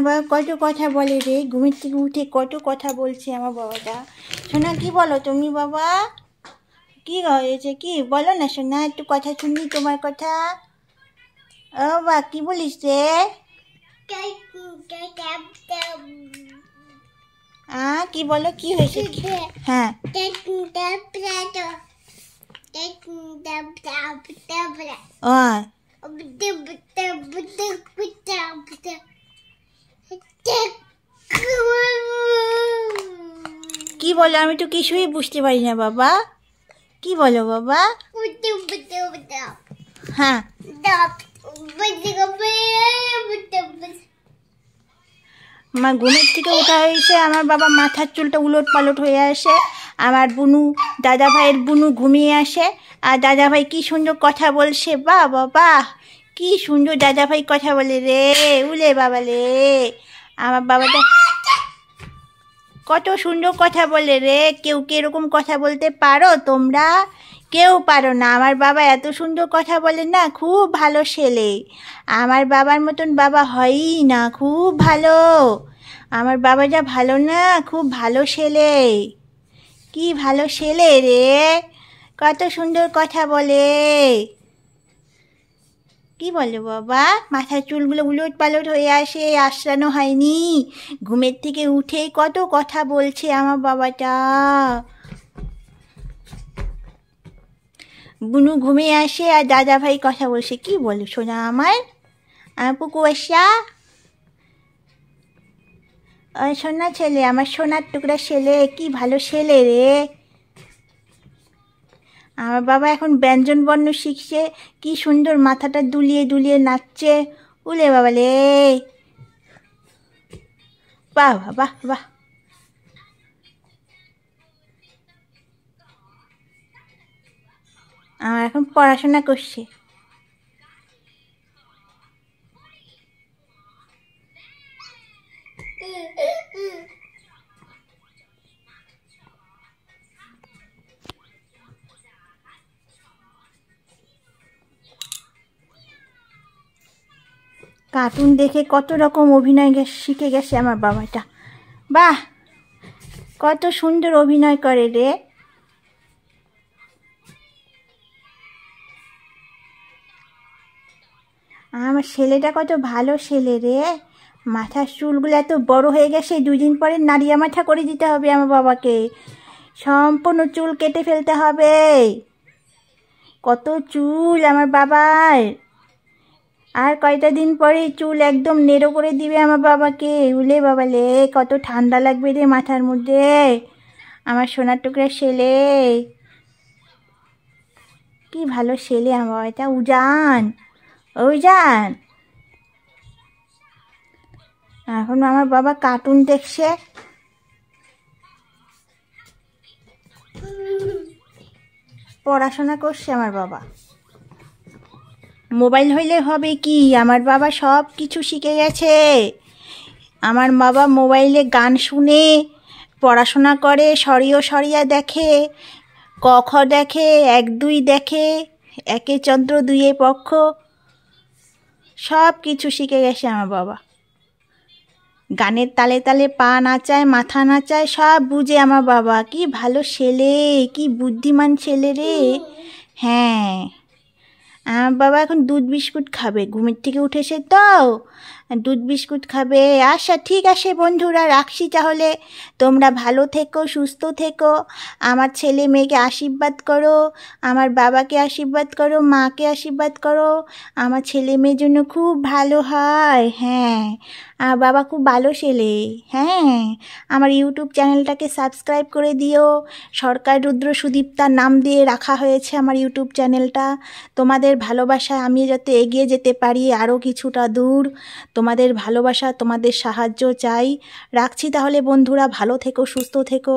বাবা কত কথা বলে রে, ঘুমের থেকে উঠে কত কথা বলছে আমার বাবাটা। সোনা কি বলো তুমি বাবা? কি হয়েছে কি বলো না সোনা, একটু কথা শুনি তোমার কথা। ও বা কি বলিস রে? কি বলো কি হয়েছে? হ্যাঁ কি বলো? আমি তো কিছুই বুঝতে পারি না বাবা, কি বলো বাবা? হ্যাঁ আমার ঘুমের থেকে ওঠা হয়েছে, আমার বাবা মাথার চুলটা উলট পালট হয়ে আসে, আমার বুনু দাদা ভাইয়ের বুনু ঘুমিয়ে আসে, আর দাদা ভাই কি সুন্দর কথা বলছে, বাহ বাবা কি সুন্দর দাদা ভাই কথা বলে রে, উলে বাবা রে, আমার বাবাটা কত সুন্দর কথা বলে রে। কেউ কি এরকম কথা বলতে পারো তোমরা? কেউ পারো না। আমার বাবা এত সুন্দর কথা বলে না, খুব ভালো ছেলে। আমার বাবার মতন বাবা হয়ই না, খুব ভালো। আমার বাবা যা ভালো না, খুব ভালো ছেলে। কি ভালো ছেলে রে, কত সুন্দর কথা বলে। কি বলো বাবা? মাথার চুলগুলো উলট পালট হয়ে আসে, আশ্রানো হয়নি, ঘুমের থেকে উঠেই কত কথা বলছে আমার বাবাটা। বুনু ঘুমিয়ে আসে আর দাদা ভাই কথা বলছে। কি বলো সোনা আমার? পুকুয়াশা সোনা ছেলে, আমার সোনার টুকরা ছেলে, কি ভালো ছেলে রে। আমার বাবা এখন ব্যঞ্জন বর্ণ শিখছে, কি সুন্দর মাথাটা দুলিয়ে দুলিয়ে নাচছে, উলে বাবা লে, বাহ বাহ বাহ। আমার এখন পড়াশোনা করছে। কার্টুন দেখে কত রকম অভিনয় শিখে গেছে আমার বাবাটা। বাহ কত সুন্দর অভিনয় করে রে। আমার ছেলেটা কত ভালো ছেলে রে। মাথার চুলগুলো এত বড় হয়ে গেছে, 2 দিন পরে নাড়িয়া মাথা করে দিতে হবে আমার বাবাকে, সম্পূর্ণ চুল কেটে ফেলতে হবে। কত চুল আমার বাবার, আর কয়টা দিন পরে চুল একদম নেড়ো করে দিবে আমার বাবাকে, উলে বাবা লে, কত ঠান্ডা লাগবে রে মাথার মধ্যে। আমার সোনার টুকরা ছেলে, কি ভালো ছেলে আমার এটা। উজান উজান এখন আমার বাবা কার্টুন দেখছে। পড়াশোনা করছে আমার বাবা। মোবাইল হইলে হবে কি, আমার বাবা সব কিছু শিখে গেছে। আমার বাবা মোবাইলে গান শুনে পড়াশোনা করে, সরিয় সরিয়া দেখে, ক খ দেখে, 1 2 দেখে, 1 চন্দ্র 2 পক্ষ, সব কিছু শিখে গেছে আমার বাবা। গানের তালে তালে পা নাচায়, মাথা নাচায়, সব বুঝে আমার বাবা। কি ভালো ছেলে, কি বুদ্ধিমান ছেলে রে। হ্যাঁ আমার বাবা এখন দুধ বিস্কুট খাবে, ঘুমের থেকে উঠেছে তো, দুধ বিস্কুট খাবে। আচ্ছা ঠিক আছে বন্ধুরা, রাখছি তাহলে। তোমরা ভালো থেকো, সুস্থ থেকো, আমার ছেলে মেয়েকে আশীর্বাদ করো, আমার বাবাকে আশীর্বাদ করো, মাকে আশীর্বাদ করো, আমার ছেলে মেয়ের জন্য খুব ভালো হয়। হ্যাঁ আমার বাবা খুব ভালো ছেলে। হ্যাঁ আমার ইউটিউব চ্যানেলটাকে সাবস্ক্রাইব করে দিও। সরকার রুদ্র সুদীপ্তার নাম দিয়ে রাখা হয়েছে আমার ইউটিউব চ্যানেলটা। তোমাদের ভালোবাসায় আমি যাতে এগিয়ে যেতে পারি আরও কিছুটা দূর, তোমাদের ভালোবাসা তোমাদের সাহায্য চাই। রাখছি তাহলে বন্ধুরা, ভালো থেকো, সুস্থ থেকো।